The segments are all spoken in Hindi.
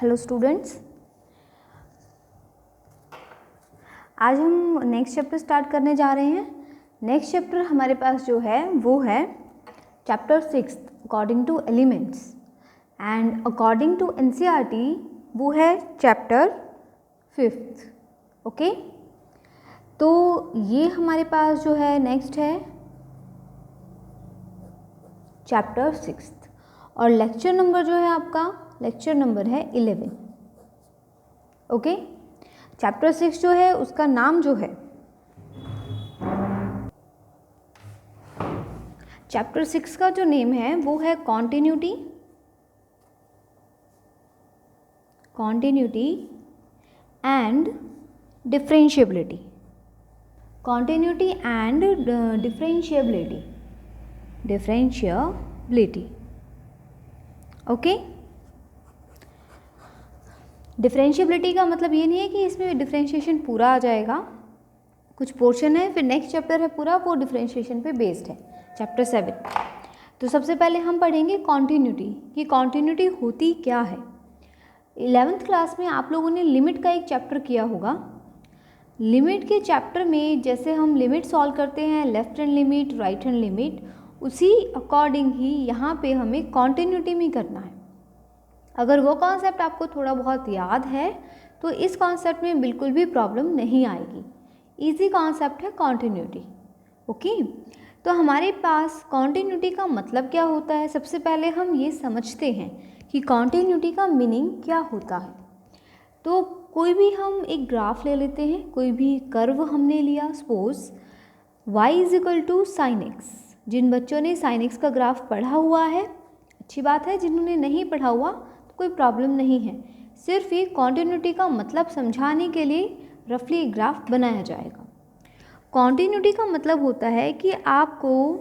हेलो स्टूडेंट्स, आज हम नेक्स्ट चैप्टर स्टार्ट करने जा रहे हैं। नेक्स्ट चैप्टर हमारे पास जो है वो है chapter 6 according to elements, and according to NCERT वो है चैप्टर 5। ओके, तो ये हमारे पास जो है नेक्स्ट है चैप्टर 6 और लेक्चर नंबर जो है आपका लेक्चर नंबर है 11। ओके, चैप्टर 6 जो है उसका नाम जो है चैप्टर 6 का जो नेम है वो है continuity and differentiability. Continuity and differentiability. Okay, differentiability का मतलब ये नहीं है कि इसमें डिफरेंशिएशन पूरा आ जाएगा, कुछ पोर्शन है, फिर नेक्स्ट चैप्टर है पूरा वो डिफरेंशिएशन पे बेस्ड है, चैप्टर 7। तो सबसे पहले हम पढ़ेंगे कॉन्टिन्यूटी कि कॉन्टिन्यूटी होती क्या है। 11th क्लास में आप लोगों ने लिमिट का एक चैप्टर किया होगा। लिमिट के चैप्टर में जैसे हम लिमिट सॉल्व करते हैं, left hand limit, right hand limit, उसी अकॉर्डिंग ही यहाँ पे हमें कॉन्टिन्यूटी में करना है। अगर वो कॉन्सेप्ट आपको थोड़ा बहुत याद है तो इस कॉन्सेप्ट में बिल्कुल भी प्रॉब्लम नहीं आएगी। इजी कॉन्सेप्ट है कॉन्टिन्यूटी। ओके, तो हमारे पास कॉन्टिन्यूटी का मतलब क्या होता है, सबसे पहले हम ये समझते हैं कि कॉन्टिन्यूटी का मीनिंग क्या होता है। तो कोई भी हम एक ग्राफ ले लेते हैं, कोई भी कर्व हमने लिया, सपोज y = sin x। जिन बच्चों ने sin x का ग्राफ पढ़ा हुआ है अच्छी बात है, जिन्होंने नहीं पढ़ा हुआ तो कोई प्रॉब्लम नहीं है। सिर्फ ये कॉन्टिन्यूटी का मतलब समझाने के लिए रफली एक ग्राफ बनाया जाएगा। कॉन्टिन्यूटी का मतलब होता है कि आपको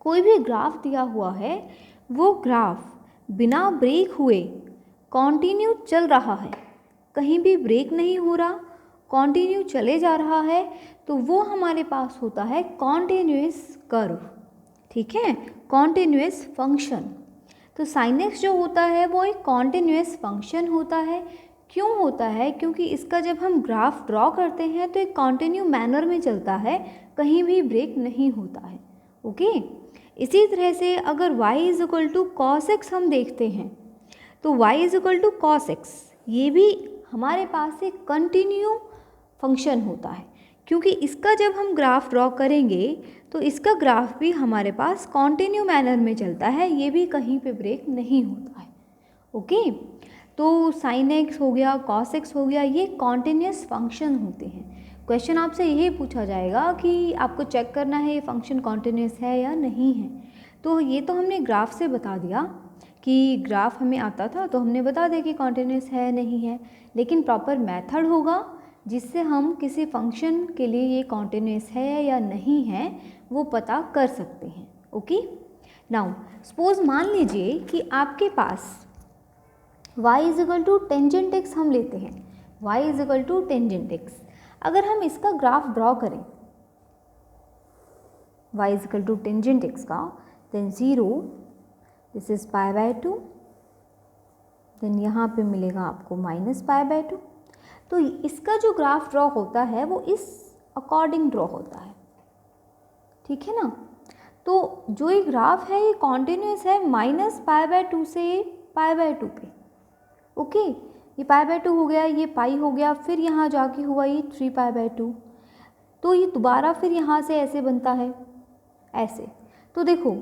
कोई भी ग्राफ दिया हुआ है, वो ग्राफ बिना ब्रेक हुए कॉन्टिन्यू चल रहा है, कहीं भी ब्रेक नहीं हो रहा, कॉन्टिन्यू चले जा रहा है, तो वो हमारे पास होता है कॉन्टिन्यूअस कर्व। ठीक है, कॉन्टिन्यूअस फंक्शन। तो sin x जो होता है वो एक कॉन्टिन्यूअस फंक्शन होता है। क्यों होता है? क्योंकि इसका जब हम ग्राफ ड्रॉ करते हैं तो एक कॉन्टिन्यू मैनर में चलता है, कहीं भी ब्रेक नहीं होता है। ओके, इसी तरह से अगर y = cos x हम देखते हैं तो y = cos x ये भी हमारे पास एक कंटिन्यू फंक्शन होता है, क्योंकि इसका जब हम ग्राफ ड्रॉ करेंगे तो इसका ग्राफ भी हमारे पास कॉन्टिन्यू मैनर में चलता है, ये भी कहीं पे ब्रेक नहीं होता है। ओके, तो sin x हो गया, cos x हो गया, ये कॉन्टिन्यूअस फंक्शन होते हैं। क्वेश्चन आपसे यही पूछा जाएगा कि आपको चेक करना है ये फंक्शन कॉन्टिन्यूअस है या नहीं है। तो ये तो हमने ग्राफ से बता दिया कि ग्राफ हमें आता था तो हमने बता दिया कि कॉन्टिन्यूअस है नहीं है, लेकिन प्रॉपर मेथड होगा जिससे हम किसी फंक्शन के लिए ये कॉन्टिन्यूअस है या नहीं है वो पता कर सकते हैं। ओके, नाउ सपोज मान लीजिए कि आपके पास y = टेंजेंट x हम लेते हैं, y = टेंजेंट x। अगर हम इसका ग्राफ ड्रॉ करें y = टेंजेंट x का, देन 0, दिस इज π/2, देन यहाँ पे मिलेगा आपको -π/2। तो इसका जो ग्राफ ड्रॉ होता है वो इस अकॉर्डिंग ड्रॉ होता है। ठीक है ना, तो जो ये ग्राफ है ये कॉन्टिन्यूअस है -π/2 से π/2 पे। ओके, ये π/2 हो गया, ये पाई हो गया, फिर यहाँ जाके हुआ ये 3π/2, तो ये दोबारा फिर यहाँ से ऐसे बनता है ऐसे। तो देखो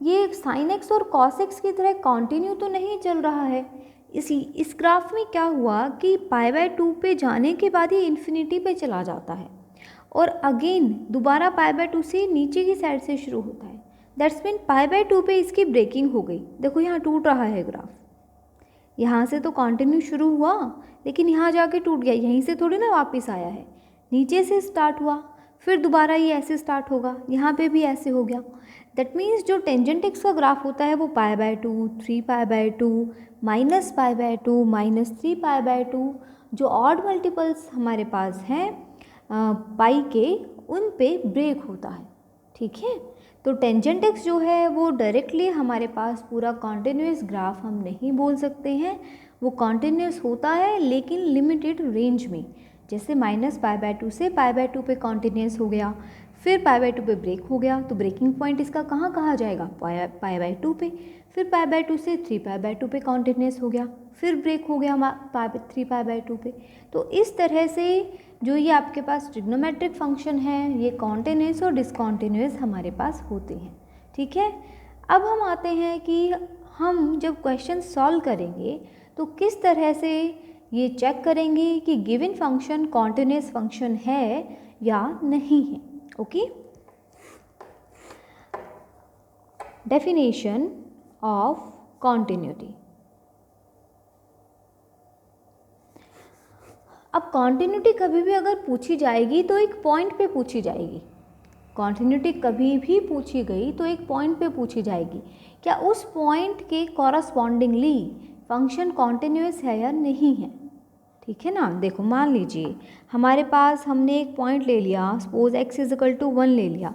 ये sin x और cos x की तरह कॉन्टिन्यू तो नहीं चल रहा है। इस ग्राफ में क्या हुआ कि π/2 पे जाने के बाद ये इन्फिनिटी पे चला जाता है और अगेन दोबारा π/2 से नीचे की साइड से शुरू होता है। दैट्स मीन π/2 पे इसकी ब्रेकिंग हो गई। देखो यहाँ टूट रहा है ग्राफ, यहाँ से तो कंटिन्यू शुरू हुआ लेकिन यहाँ जाके टूट गया, यहीं से थोड़ी ना वापस आया है, नीचे से स्टार्ट हुआ, फिर दोबारा ये ऐसे स्टार्ट होगा, यहाँ पे भी ऐसे हो गया। दैट मीन्स जो टेंजेंट x का ग्राफ होता है वो π/2, 3π/2, -π/2, -3π/2, जो ऑड मल्टीपल्स हमारे पास हैं पाई के, उन पे ब्रेक होता है। ठीक है, तो टेंजेंट x जो है वो डायरेक्टली हमारे पास पूरा कॉन्टिन्यूअस ग्राफ हम नहीं बोल सकते हैं, वो कॉन्टिन्यूस होता है लेकिन लिमिटेड रेंज में। जैसे -π/2 से π/2 पे कॉन्टिन्यूस हो गया, फिर π/2 पे ब्रेक हो गया, तो ब्रेकिंग पॉइंट इसका कहाँ कहा जाएगा, π/2 पे। फिर π/2 से 3π/2 पे कॉन्टिन्यूस हो गया, फिर ब्रेक हो गया 3π/2 पे। तो इस तरह से जो ये आपके पास ट्रिग्नोमेट्रिक फंक्शन है ये कॉन्टिन्यूस और डिसकॉन्टिन्यूस हमारे पास होते हैं। ठीक है, अब हम आते हैं कि हम जब क्वेश्चन सॉल्व करेंगे तो किस तरह से ये चेक करेंगे कि गिवन फंक्शन कॉन्टिन्यूस फंक्शन है या नहीं है। Okay, definition of continuity. अब कॉन्टिन्यूटी कभी भी अगर पूछी जाएगी तो एक पॉइंट पे पूछी जाएगी। कॉन्टिन्यूटी कभी भी पूछी गई तो एक पॉइंट पे पूछी जाएगी, क्या उस पॉइंट के कॉरस्पॉन्डिंगली फंक्शन कॉन्टिन्यूस है या नहीं है। ठीक है ना, देखो मान लीजिए हमारे पास हमने एक पॉइंट ले लिया, सपोज x = 1 ले लिया,